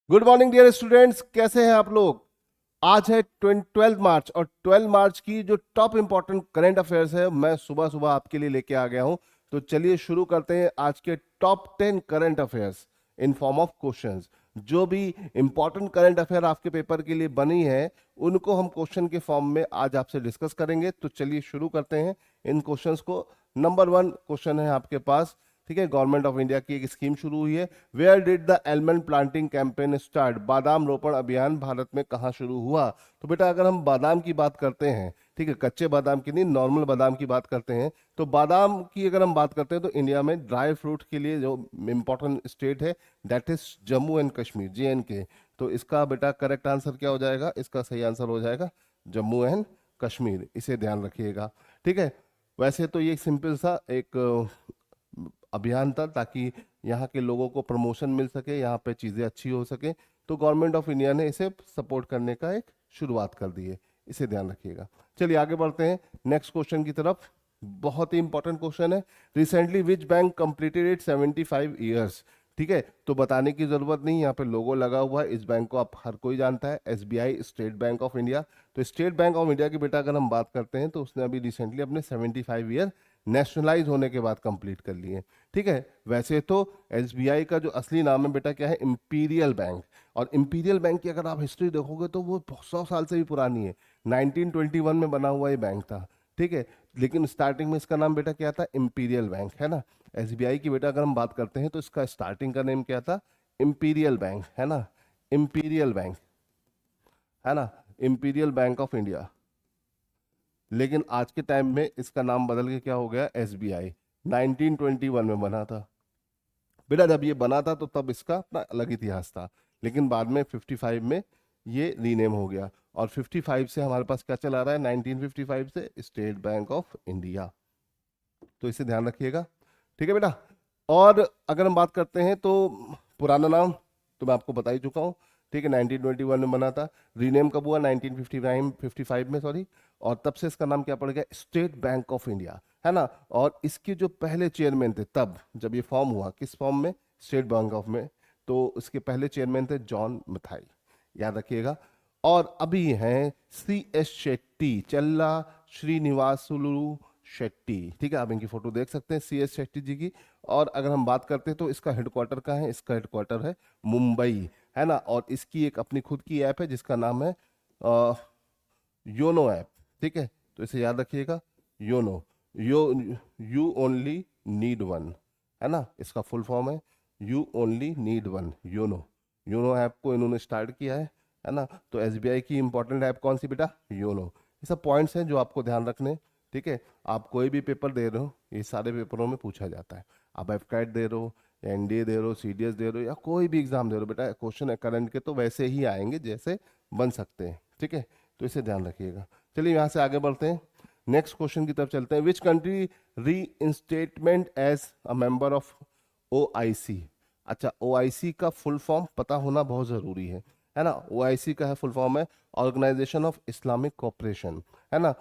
Good morning dear students, कैसे हैं आप लोग। आज है 12 मार्च और 12 मार्च की जो टॉप इंपॉर्टेंट करंट अफेयर्स है मैं सुबह सुबह आपके लिए लेके आ गया हूं। तो चलिए शुरू करते हैं आज के top 10 current affairs in form of questions. जो भी इंपॉर्टेंट करंट अफेयर आपके पेपर के लिए बनी है उनको हम क्वेश्चन के फॉर्म में आज आपसे डिस्कस करेंगे। तो चलिए शुरू करते हैं इन क्वेश्चंस को। नंबर 1 क्वेश्चन है आपके पास, ठीक है। गवर्नमेंट ऑफ इंडिया की एक स्कीम शुरू हुई है। Where did the almond planting campaign start? बादाम रोपण अभियान भारत में कहाँ शुरू हुआ? तो बेटा अगर हम बादाम की बात करते हैं, ठीक है, कच्चे बादाम की नहीं, नॉर्मल बादाम की बात करते हैं, तो बादाम की अगर हम बात करते हैं तो इंडिया में ड्राई फ्रूट के लिए जो इंपॉर्टेंट स्टेट है that is Jammu and Kashmir, JNK। तो इसका बेटा करेक्ट आंसर क्या हो जाएगा? इसका सही आंसर हो जाएगा जम्मू एंड कश्मीर। इसे ध्यान रखिएगा, ठीक है। वैसे तो ये सिंपल सा एक अभियान था ताकि यहाँ के लोगों को प्रमोशन मिल सके, यहाँ पे चीज़ें अच्छी हो सके। तो गवर्नमेंट ऑफ इंडिया ने इसे सपोर्ट करने का एक शुरुआत कर दी है, इसे ध्यान रखिएगा। चलिए आगे बढ़ते हैं नेक्स्ट क्वेश्चन की तरफ। बहुत ही इंपॉर्टेंट क्वेश्चन है। Recently which bank completed it 75 years? ठीक है, तो बताने की जरूरत नहीं, यहाँ पे लोगो लगा हुआ है। इस बैंक को आप हर कोई जानता है, SBI, state bank of India. तो स्टेट बैंक ऑफ इंडिया की बेटा अगर हम बात करते हैं तो उसने अभी रिसेंटली अपने 75 ईयर नेशनलाइज होने के बाद कंप्लीट कर लिए, ठीक है। वैसे तो SBI का जो असली नाम है बेटा क्या है? Imperial bank. और इंपीरियल बैंक की अगर आप हिस्ट्री देखोगे तो वो 100 साल से भी पुरानी है। 1921 में बना हुआ ये बैंक था, ठीक है। लेकिन स्टार्टिंग में इसका नाम बेटा क्या था? इंपीरियल बैंक, है ना। SBI की बेटा अगर हम बात करते हैं तो इसका स्टार्टिंग का नेम क्या था? इंपीरियल बैंक, है ना। इंपीरियल बैंक, है ना, इंपीरियल बैंक ऑफ इंडिया। लेकिन आज के टाइम में इसका नाम बदल के क्या हो गया? SBI। 1921 में बना था बेटा। जब ये बना था तो तब इसका अपना अलग इतिहास था, लेकिन बाद में 55 में ये रीनेम हो गया। और 55 से हमारे पास क्या चला रहा है? 1955 से स्टेट बैंक ऑफ इंडिया। तो इसे ध्यान रखिएगा, ठीक है बेटा। और अगर हम बात करते हैं तो पुराना नाम तो मैं आपको बता ही चुका हूँ, ठीक है। 1921 में बना था। रीनेम कब हुआ? 1955 में, सॉरी। और तब से इसका नाम क्या पड़ गया? स्टेट बैंक ऑफ इंडिया, है ना। और इसके जो पहले चेयरमैन थे तब जब ये फॉर्म हुआ, किस फॉर्म में? स्टेट बैंक ऑफ में। तो इसके पहले चेयरमैन थे जॉन मथाई, याद रखिएगा। और अभी हैं CS शेट्टी, चल्ला श्रीनिवासुलु शेट्टी, ठीक है। आप इनकी फोटो देख सकते हैं, CS शेट्टी जी की। और अगर हम बात करते हैं तो इसका हेडक्वार्टर कहाँ है? इसका हेडक्वार्टर है मुंबई, है ना। और इसकी एक अपनी खुद की ऐप है जिसका नाम है योनो ऐप, ठीक है। तो इसे याद रखिएगा, YONO, yo you only need one, है ना। इसका फुल फॉर्म है you only need one, YONO. YONO app को इन्होंने स्टार्ट किया है ना। तो SBI की इंपॉर्टेंट ऐप कौन सी बेटा? योनो। ये सब पॉइंट्स हैं जो आपको ध्यान रखने, ठीक है। आप कोई भी पेपर दे रहे हो, ये सारे पेपरों में पूछा जाता है। आप एफकैट दे रहे हो या NDA दे रहे हो, CDS दे रहे हो, या कोई भी एग्जाम दे रहे हो बेटा, क्वेश्चन करंट के तो वैसे ही आएंगे जैसे बन सकते हैं, ठीक है। तो इसे ध्यान रखिएगा। चलिए यहाँ से आगे बढ़ते हैं, नेक्स्ट क्वेश्चन की तरफ चलते हैं। Which country reinstatement as a member of OIC? अच्छा, OIC का फुल फॉर्म पता होना बहुत जरूरी है ना। OIC का है फुल फॉर्म है ऑर्गेनाइजेशन ऑफ इस्लामिक कोऑपरेशन, है ना।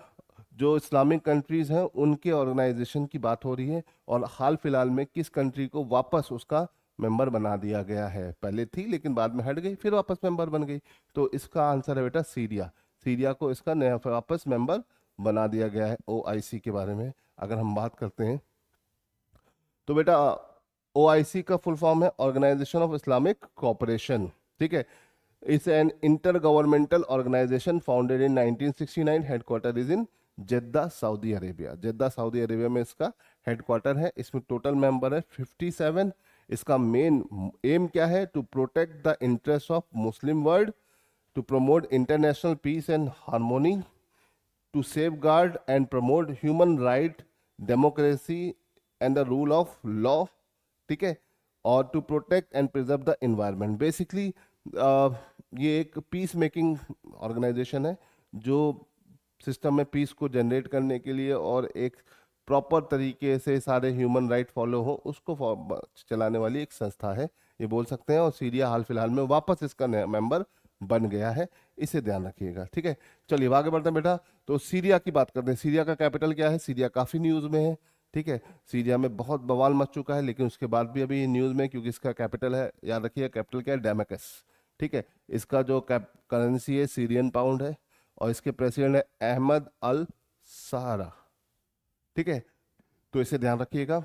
जो इस्लामिक कंट्रीज हैं उनके ऑर्गेनाइजेशन की बात हो रही है। और हाल फिलहाल में किस कंट्री को वापस उसका मेंबर बना दिया गया है? पहले थी लेकिन बाद में हट गई, फिर वापस मेंबर बन गई। तो इसका आंसर है बेटा सीरिया। सीरिया को इसका नया वापस मेंबर बना दिया गया है OIC के बारे में अगर हम बात करते हैं तो बेटा। OIC का फुल फॉर्म है ऑर्गेनाइजेशन ऑफ इस्लामिक कोऑपरेशन, ठीक है। It's an intergovernmental organization founded in 1969। Headquarter is in Jeddah, Saudi Arabia. Jeddah Saudi Arabia में इसका हेडक्वार्टर है। इसमें टोटल मेंबर है 57। इसका मेन एम क्या है? To protect the interest of Muslim world, to promote international peace and harmony, to safeguard and promote human right, democracy and the rule of law, ठीक है। और to protect and preserve the environment. Basically ये एक piece making organisation है जो system में piece को generate करने के लिए और एक प्रॉपर तरीके से सारे ह्यूमन राइट फॉलो हो उसको चलाने वाली एक संस्था है, ये बोल सकते हैं। और सीरिया हाल फिलहाल में वापस इसका मेंबर बन गया है, इसे ध्यान रखिएगा, ठीक है। चलिए आगे बढ़ते हैं बेटा। तो सीरिया की बात करते हैं। सीरिया का कैपिटल क्या है? सीरिया काफी न्यूज में है, ठीक है। सीरिया में बहुत बवाल मच चुका है लेकिन उसके बाद भी अभी न्यूज में, क्योंकि इसका कैपिटल है, याद रखिए कैपिटल क्या है? डेमेकस। ठीक है, इसका जो करेंसी है सीरियन पाउंड है, और इसके प्रेसिडेंट है अहमद अल सहारा। ठीक है, तो इसे ध्यान रखिएगा।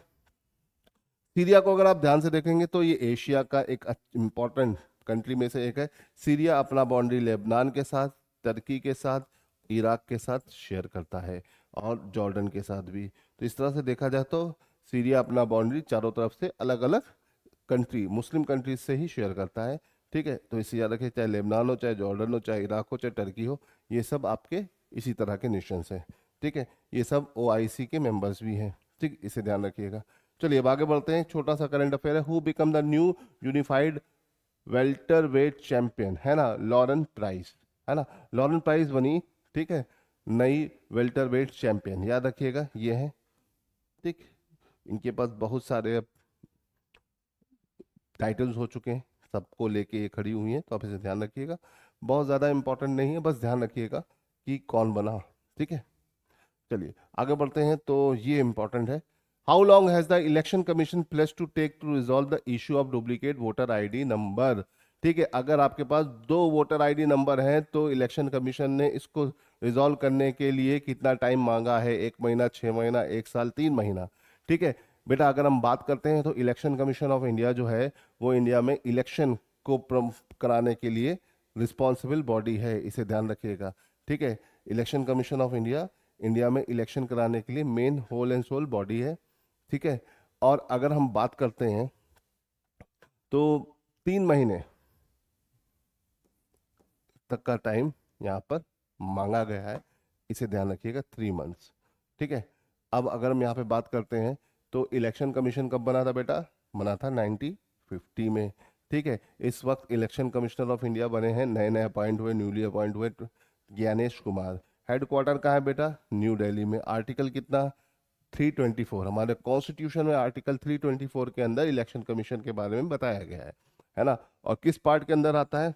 सीरिया को अगर आप ध्यान से देखेंगे तो ये एशिया का एक इंपॉर्टेंट कंट्री में से एक है। सीरिया अपना बाउंड्री लेबनान के साथ, तुर्की के साथ, इराक के साथ शेयर करता है, और जॉर्डन के साथ भी। तो इस तरह से देखा जाए तो सीरिया अपना बाउंड्री चारों तरफ से अलग अलग कंट्री, मुस्लिम कंट्रीज से ही शेयर करता है। ठीक है, तो इसे याद रखिए, चाहे लेबनान हो, चाहे जॉर्डन हो, चाहे इराक हो, चाहे टर्की हो, ये सब आपके इसी तरह के नेशंस हैं। ठीक है, ये सब OIC के मेंबर्स भी हैं। ठीक, इसे ध्यान रखिएगा। चलिए अब आगे बढ़ते हैं। छोटा सा करंट अफेयर है। Who become the new unified welter wait champion, है ना, लॉरेन प्राइस, है ना, लॉरेन प्राइस बनी, ठीक है, नई वेल्टर वेट चैंपियन, याद रखिएगा ये है। ठीक, इनके पास बहुत सारे टाइटल्स हो चुके हैं, सबको लेके ये खड़ी हुई हैं, तो आप इसे ध्यान रखिएगा। बहुत ज़्यादा इंपॉर्टेंट नहीं है, बस ध्यान रखिएगा कि कौन बना। ठीक है, चलिए आगे बढ़ते हैं। तो ये इंपॉर्टेंट है। How long has the election commission place to take to resolve the issue of duplicate voter ID number. ठीक है, अगर आपके पास दो वोटर ID नंबर हैं तो इलेक्शन कमीशन ने इसको रिजॉल्व करने के लिए कितना टाइम मांगा है? 1 महीना, 6 महीना, 1 साल, 3 महीना। ठीक है बेटा, अगर हम बात करते हैं तो इलेक्शन कमीशन ऑफ इंडिया जो है वो इंडिया में इलेक्शन को कराने के लिए रिस्पॉन्सिबल बॉडी है, इसे ध्यान रखिएगा। ठीक है, election commission of India India में इलेक्शन कराने के लिए main whole and soul body है। ठीक है, और अगर हम बात करते हैं तो 3 महीने तक का टाइम यहाँ पर मांगा गया है, इसे ध्यान रखिएगा, 3 मंथ्स। ठीक है, अब अगर हम यहाँ पे बात करते हैं तो इलेक्शन कमीशन कब बना था बेटा? बना था 1950 में। ठीक है, इस वक्त इलेक्शन कमिश्नर ऑफ इंडिया बने हैं, नए नए अपॉइंट हुए, न्यूली अपॉइंट हुए, ज्ञानेश कुमार। हेडक्वार्टर कहाँ है बेटा? न्यू दिल्ली में। आर्टिकल कितना? 324। हमारे कॉन्स्टिट्यूशन में आर्टिकल 324 के अंदर इलेक्शन कमीशन के बारे में बताया गया है ना। और किस पार्ट के अंदर आता है?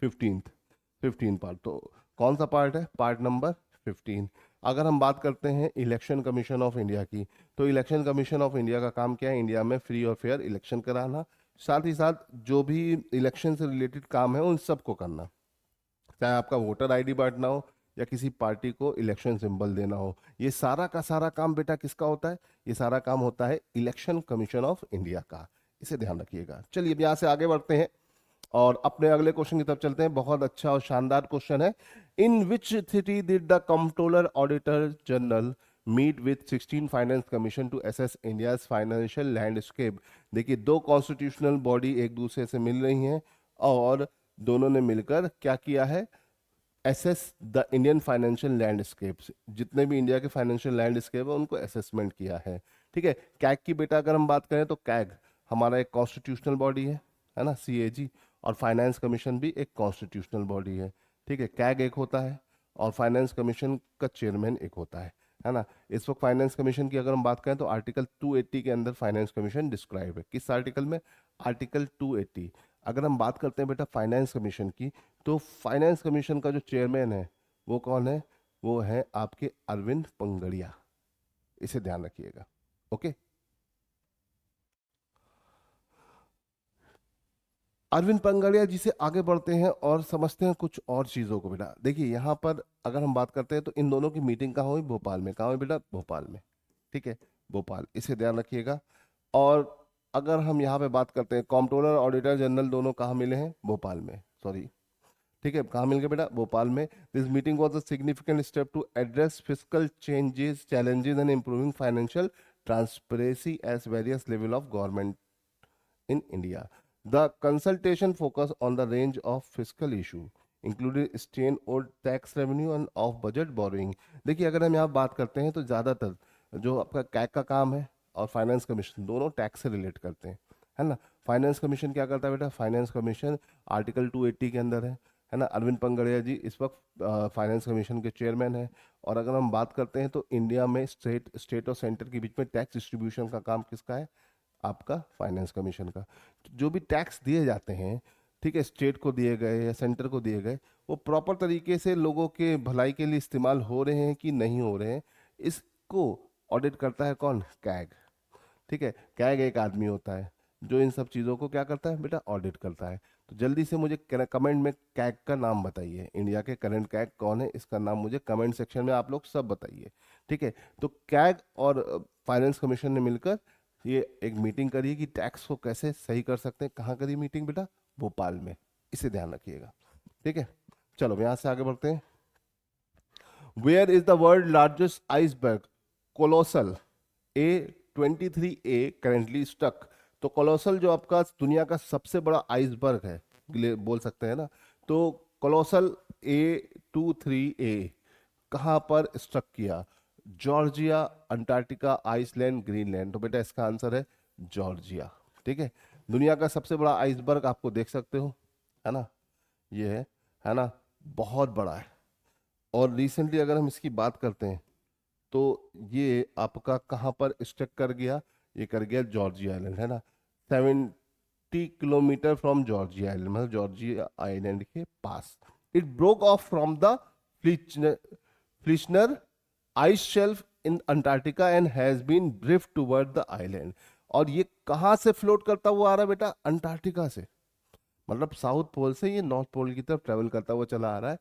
15 पार्ट। तो कौन सा पार्ट है? Part number 15। अगर हम बात करते हैं इलेक्शन कमीशन ऑफ इंडिया की, तो इलेक्शन कमीशन ऑफ इंडिया का काम क्या है? इंडिया में फ्री और फेयर इलेक्शन कराना, साथ ही साथ जो भी इलेक्शन से रिलेटेड काम है उन सबको करना, चाहे आपका वोटर ID बांटना हो या किसी पार्टी को इलेक्शन सिंबल देना हो। ये सारा का सारा काम बेटा किसका होता है? ये सारा काम होता है इलेक्शन कमीशन ऑफ इंडिया का, इसे ध्यान रखिएगा। चलिए अब यहाँ से आगे बढ़ते हैं और अपने अगले क्वेश्चन की तरफ चलते हैं। बहुत अच्छा और शानदार क्वेश्चन है। In which city did the controller auditor general meet with 16 finance commission to assess India's financial landscape? देखिए, दो कॉन्स्टिट्यूशनल बॉडी एक दूसरे से मिल रही हैं और दोनों ने मिलकर क्या किया है? Assess the Indian financial landscapes, जितने भी इंडिया के फाइनेंशियल लैंडस्केप है उनको असेसमेंट किया है। ठीक है, कैग की बेटा अगर हम बात करें तो कैग हमारा एक कॉन्स्टिट्यूशनल बॉडी है ना, CAG, और फाइनेंस कमीशन भी एक कॉन्स्टिट्यूशनल बॉडी है। ठीक है, कैग एक होता है और फाइनेंस कमीशन का चेयरमैन एक होता है ना। इस वक्त फाइनेंस कमीशन की अगर हम बात करें तो आर्टिकल 280 के अंदर फाइनेंस कमीशन डिस्क्राइब है। किस आर्टिकल में? आर्टिकल 280। अगर हम बात करते हैं बेटा फाइनेंस कमीशन की, तो फाइनेंस कमीशन का जो चेयरमैन है वो कौन है? वो है आपके अरविंद पंगड़िया, इसे ध्यान रखिएगा। ओके, अरविंद पंगड़िया जी से आगे बढ़ते हैं और समझते हैं कुछ और चीज़ों को बेटा। देखिए यहाँ पर अगर हम बात करते हैं तो इन दोनों की मीटिंग कहाँ हुई? भोपाल में। कहाँ हुई बेटा? भोपाल में। ठीक है, भोपाल, इसे ध्यान रखिएगा। और अगर हम यहाँ पे बात करते हैं, कॉम्प्ट्रोलर ऑडिटर जनरल दोनों कहाँ मिले हैं? भोपाल में, सॉरी। ठीक है, कहाँ मिल गए बेटा? भोपाल में। This meeting was a significant step to address fiscal changes, challenges and improving financial transparency as various level of government in India. The consultation focused on the range of fiscal issue, including state old tax revenue and off budget borrowing. देखिए अगर हम यहाँ बात करते हैं तो ज़्यादातर जो आपका कैग का काम है और फाइनेंस कमीशन दोनों टैक्स से रिलेट करते हैं, है ना। फाइनेंस कमीशन क्या करता है बेटा? फाइनेंस कमीशन आर्टिकल 280 के अंदर है ना। अरविंद पंगड़िया जी इस वक्त फाइनेंस कमीशन के चेयरमैन हैं। और अगर हम बात करते हैं तो इंडिया में स्टेट और सेंटर के बीच में टैक्स डिस्ट्रीब्यूशन का काम किसका है? आपका फाइनेंस कमीशन का। जो भी टैक्स दिए जाते हैं, ठीक है, स्टेट को दिए गए या सेंटर को दिए गए, वो प्रॉपर तरीके से लोगों के भलाई के लिए इस्तेमाल हो रहे हैं कि नहीं हो रहे हैं, इसको ऑडिट करता है कौन? कैग। ठीक है, कैग एक आदमी होता है, जो इन सब चीज़ों को क्या करता है बेटा, ऑडिट करता है। तो जल्दी से मुझे कमेंट में कैग का नाम बताइए, इंडिया के करंट कैग कौन है, इसका नाम मुझे कमेंट सेक्शन में आप लोग सब बताइए, ठीक है। तो कैग और फाइनेंस कमीशन ने मिलकर ये एक मीटिंग करी कि टैक्स को कैसे सही कर सकते हैं। कहाँ करी मीटिंग बेटा, भोपाल में, इसे ध्यान रखिएगा, ठीक है। चलो यहाँ से आगे बढ़ते हैं। Where is the world largest iceberg, colossal A23A currently stuck. तो कोलोसल जो आपका दुनिया का सबसे बड़ा आइसबर्ग है, बोल सकते हैं ना, तो कोलोसल A23A कहाँ पर स्टक किया, जॉर्जिया, अंटार्कटिका, आइसलैंड, ग्रीनलैंड। तो बेटा इसका आंसर है जॉर्जिया, ठीक है। दुनिया का सबसे बड़ा आइसबर्ग आपको देख सकते हो, है ना, ये है ना, बहुत बड़ा है। और रिसेंटली अगर हम इसकी बात करते हैं तो ये आपका कहाँ पर स्टक कर गया, ये कर गया जॉर्जिया आइलैंड, है ना, 70 किलोमीटर फ्रॉम जॉर्जिया आइलैंड, मतलब जॉर्जिया आइलैंड के पास। It broke off from the Filchner ice shelf in Antarctica and has been drift toward the island. और ये कहाँ से फ्लोट करता हुआ आ रहा है बेटा, अंटार्कटिका से, मतलब साउथ पोल से ये नॉर्थ पोल की तरफ ट्रेवल करता हुआ चला आ रहा है।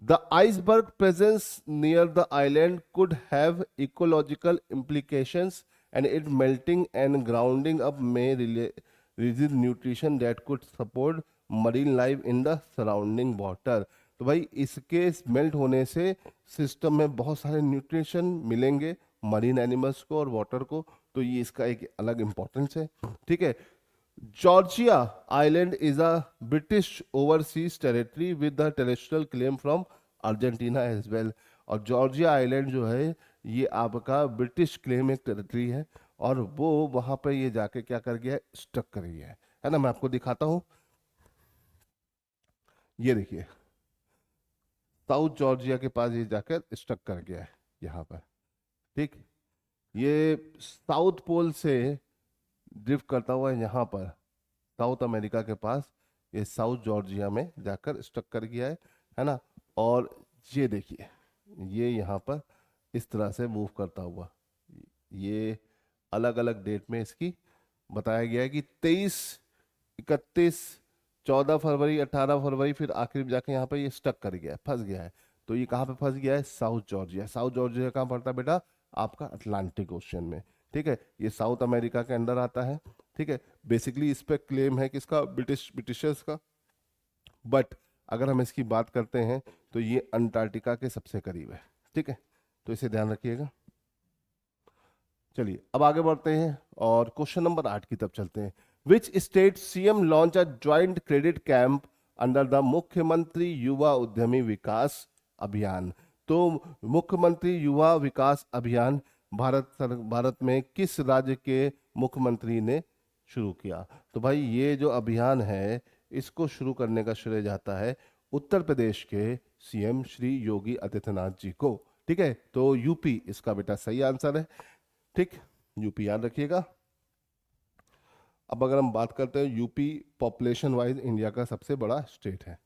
The iceberg presence near the island could have ecological implications, and its melting and grounding up may release nutrition that could support marine life in the surrounding water। तो भाई इसके मेल्ट होने से सिस्टम में बहुत सारे न्यूट्रिशन मिलेंगे marine animals को और वाटर को, तो ये इसका एक अलग इंपॉर्टेंस है, ठीक है। Georgia island is a British overseas territory with the terrestrial claim from Argentina as well. और जॉर्जिया आइलैंड जो है ये आपका ब्रिटिश क्लेम एक टेरिटरी है, और वो वहां पर ये जाके क्या कर गया, स्टक कर गया है ना। मैं आपको दिखाता हूं, ये देखिए साउथ जॉर्जिया के पास ये जाकर स्टक कर गया है यहाँ पर, ठीक। ये साउथ पोल से ड्रिफ्ट करता हुआ यहाँ पर साउथ अमेरिका के पास, ये साउथ जॉर्जिया में जाकर स्टक कर गया है ना। और ये देखिए ये यहाँ पर इस तरह से मूव करता हुआ, ये अलग अलग डेट में इसकी बताया गया है कि 23, 31, 14 फरवरी, 18 फरवरी, फिर आखिर में जाके यहाँ पे ये स्टक कर गया है, फंस गया है। तो ये कहाँ पे फंस गया है, साउथ जॉर्जिया। साउथ जॉर्जिया कहाँ पड़ता है बेटा, आपका अटलांटिक ओशन में, ठीक है। ये साउथ अमेरिका के अंदर आता है, ठीक है। बेसिकली इस पे क्लेम है किसका, ब्रिटिशर्स का। बट अगर हम इसकी बात करते हैं तो ये अंटार्कटिका के सबसे करीब है, ठीक है। तो इसे ध्यान रखिएगा। चलिए अब आगे बढ़ते हैं और क्वेश्चन नंबर 8 की तरफ चलते हैं। Which state CM launch a joint credit camp under the Mukhyamantri Yuva उद्यमी विकास अभियान। तो मुख्यमंत्री युवा विकास अभियान भारत में किस राज्य के मुख्यमंत्री ने शुरू किया। तो भाई ये जो अभियान है इसको शुरू करने का श्रेय जाता है उत्तर प्रदेश के सीएम श्री योगी आदित्यनाथ जी को, ठीक है। तो यूपी इसका बेटा सही आंसर है, ठीक, यूपी याद रखिएगा। अब अगर हम बात करते हैं यूपी पॉपुलेशन वाइज इंडिया का सबसे बड़ा स्टेट है।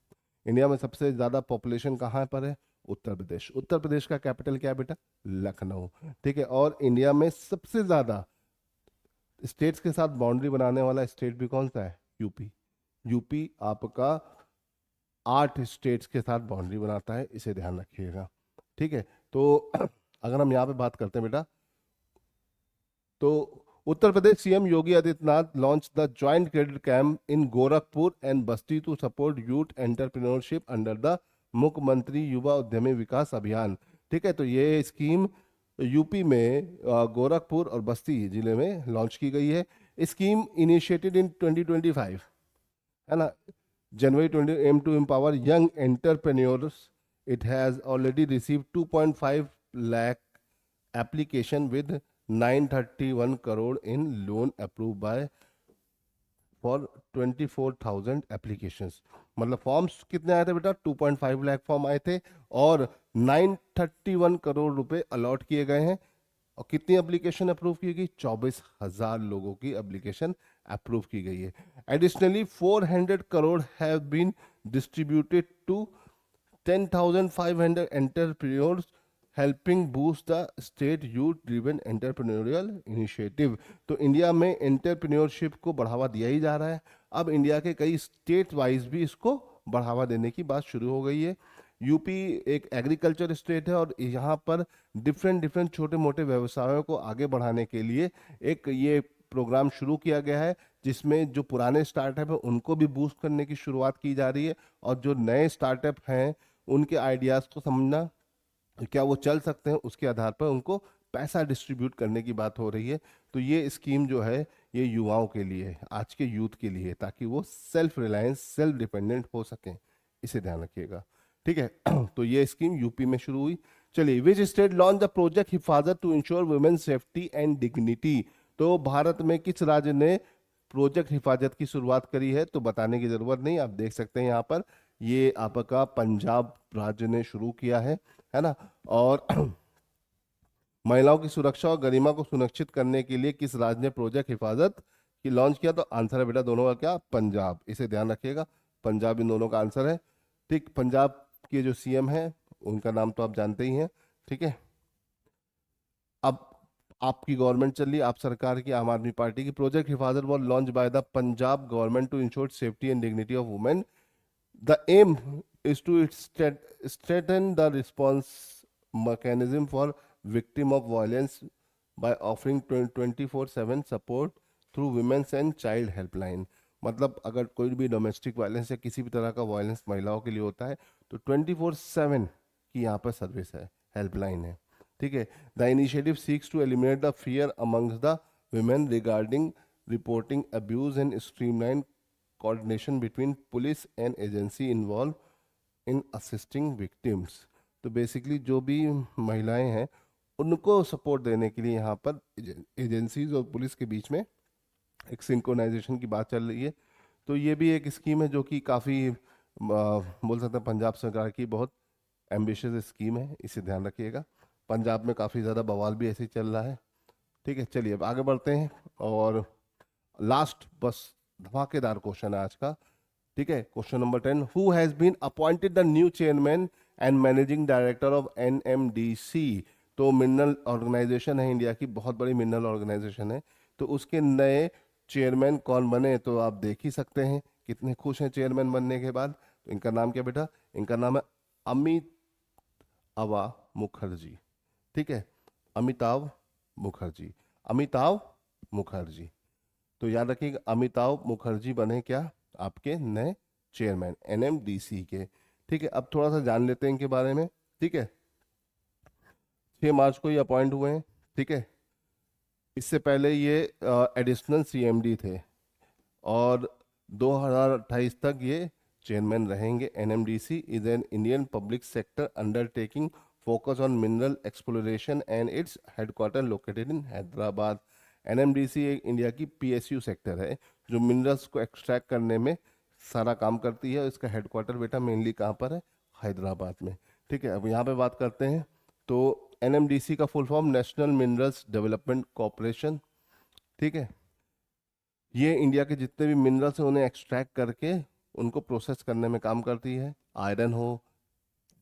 इंडिया में सबसे ज्यादा पॉपुलेशन कहाँ पर है, उत्तर प्रदेश। उत्तर प्रदेश का कैपिटल क्या है बेटा, लखनऊ, ठीक है। और इंडिया में सबसे ज्यादा स्टेट्स के साथ बाउंड्री बनाने वाला स्टेट भी कौन सा है, यूपी। यूपी आपका 8 स्टेट्स के साथ बाउंड्री बनाता है, इसे ध्यान रखिएगा, ठीक है। तो अगर हम यहाँ पे बात करते हैं बेटा, तो Uttar Pradesh CM Yogi Adityanath launch the joint credit camp in Gorakhpur and Basti to support youth entrepreneurship under the Mukhyamantri Yuva उद्यमी विकास अभियान, ठीक है। तो ये स्कीम यूपी में गोरखपुर और बस्ती जिले में लॉन्च की गई है। स्कीम इनिशिएटेड इन 2025, है ना, January 20, aim to empower young entrepreneurs. It has already received 2.5 lakh application with 931 crore in loan approved by for 24,000 applications। मतलब फॉर्म्स कितने आए थे बेटा, 2.5 लाख फॉर्म आए थे और 931 करोड़ रुपए अलॉट किए गए हैं। और कितनी एप्लीकेशन अप्रूव की गई, 24,000 लोगों की एप्लीकेशन अप्रूव की गई है। Additionally 400 crore have been distributed to 10,500 entrepreneurs helping boost the state youth driven entrepreneurial initiative. तो इंडिया में एंटरप्रेन्योरशिप को बढ़ावा दिया ही जा रहा है। अब इंडिया के कई स्टेट वाइज भी इसको बढ़ावा देने की बात शुरू हो गई है। यूपी एक एग्रीकल्चर स्टेट है और यहाँ पर डिफरेंट डिफरेंट छोटे मोटे व्यवसायों को आगे बढ़ाने के लिए एक ये प्रोग्राम शुरू किया गया है, जिसमें जो पुराने स्टार्टअप है उनको भी बूस्ट करने की शुरुआत की जा रही है, और जो नए स्टार्टअप हैं उनके आइडियाज़ को समझना, क्या वो चल सकते हैं, उसके आधार पर उनको पैसा डिस्ट्रीब्यूट करने की बात हो रही है। तो ये स्कीम जो है ये युवाओं के लिए है, आज के यूथ के लिए, ताकि वो सेल्फ रिलायंस सेल्फ डिपेंडेंट हो सकें, इसे ध्यान रखिएगा। ठीक है तो ये स्कीम यूपी में शुरू हुई। चलिए, which state launch the project Hifazat to ensure women safety and dignity. तो भारत में किस राज्य ने प्रोजेक्ट हिफाजत की शुरुआत करी है? तो बताने की जरूरत नहीं, आप देख सकते हैं यहाँ पर, ये आपका पंजाब राज्य ने शुरू किया है ना। और महिलाओं की सुरक्षा और गरिमा को सुनिश्चित करने के लिए किस राज्य ने प्रोजेक्ट हिफाजत की लॉन्च किया? तो आंसर है बेटा दोनों का क्या? पंजाब। इसे ध्यान रखिएगा, पंजाब इन दोनों का आंसर है। ठीक, पंजाब के जो सीएम है उनका नाम तो आप जानते ही हैं। ठीक है, अब आपकी गवर्नमेंट चल रही है, आप सरकार की, आम आदमी पार्टी की। Project Hifazat was launch by the Punjab government to ensure safety and dignity of women. The aim is to strengthen the response mechanism for victim of violence by offering 24/7 support through women's and child helpline। मतलब अगर कोई भी domestic violence या किसी भी तरह का violence महिलाओं के लिए होता है तो 24/7 की यहाँ पर सर्विस है, हेल्पलाइन है। ठीक है, the initiative seeks to eliminate the fear amongst the women regarding reporting abuse and streamline coordination between police and agency involved in assisting victims। तो बेसिकली जो भी महिलाएं हैं उनको सपोर्ट देने के लिए यहाँ पर एजेंसीज और पुलिस के बीच में एक सिंक्रोनाइजेशन की बात चल रही है। तो ये भी एक स्कीम है जो कि काफ़ी बोल सकते हैं पंजाब सरकार की बहुत एम्बिशियस स्कीम है, इसे ध्यान रखिएगा। पंजाब में काफ़ी ज़्यादा बवाल भी ऐसे ही चल रहा है। ठीक है, चलिए अब आगे बढ़ते हैं, और लास्ट बस धमाकेदार क्वेश्चन है आज का। ठीक है, question number 10, who has been appointed the new chairman and managing director of NMDC. तो मिनरल ऑर्गेनाइजेशन है इंडिया की, बहुत बड़ी मिनरल ऑर्गेनाइजेशन है। तो उसके नए चेयरमैन कौन बने? तो आप देख ही सकते हैं कितने खुश हैं चेयरमैन बनने के बाद। तो इनका नाम क्या बेटा? इनका नाम है अमिताभ मुखर्जी। ठीक है, अमिताभ मुखर्जी, अमिताभ मुखर्जी। तो याद रखिएगा, अमिताभ मुखर्जी बने क्या? आपके नए चेयरमैन एनएमडीसी के। ठीक है, अब थोड़ा सा जान लेते हैं इनके बारे में। ठीक है, 6 मार्च को ये अपॉइंट हुए हैं। ठीक है, इससे पहले ये एडिशनल सीएमडी थे और 2028 तक ये चेयरमैन रहेंगे। NMDC is an Indian public sector undertaking focus on mineral exploration and its headquarter located in Hyderabad. NMDC एक इंडिया की पीएसयू सेक्टर है जो मिनरल्स को एक्सट्रैक्ट करने में सारा काम करती है। इसका हेडक्वार्टर बेटा मेनली कहाँ पर है? हैदराबाद में। ठीक है, अब यहाँ पे बात करते हैं। तो एनएमडीसी का full form national minerals development corporation. ठीक है, ये इंडिया के जितने भी मिनरल्स हैं उन्हें एक्सट्रैक्ट करके उनको प्रोसेस करने में काम करती है। आयरन हो,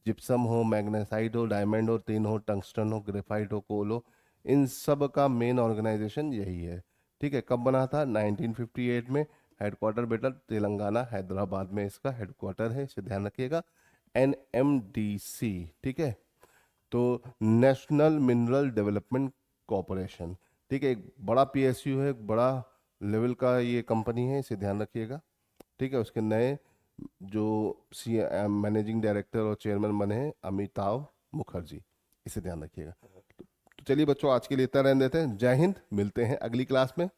जिप्सम हो, मैग्नेसाइट हो, डायमंड हो, टिन हो, टंगस्टन हो, ग्रेफाइट हो, कोल हो, इन सब का मेन ऑर्गेनाइजेशन यही है। ठीक है, कब बना था? 1958 में। हेडक्वार्टर बेटा तेलंगाना हैदराबाद में इसका हेडक्वार्टर है, इसे ध्यान रखिएगा, एनएमडीसी। ठीक है, तो नेशनल मिनरल डेवलपमेंट कॉरपोरेशन। ठीक है, एक बड़ा पीएसयू है, एक बड़ा लेवल का ये कंपनी है, इसे ध्यान रखिएगा। ठीक है, उसके नए जो मैनेजिंग डायरेक्टर और चेयरमैन बने हैं अमिताभ मुखर्जी, इसे ध्यान रखिएगा। तो चलिए बच्चों, आज के लिए इतना रहने देते हैं। जय हिंद, मिलते हैं अगली क्लास में।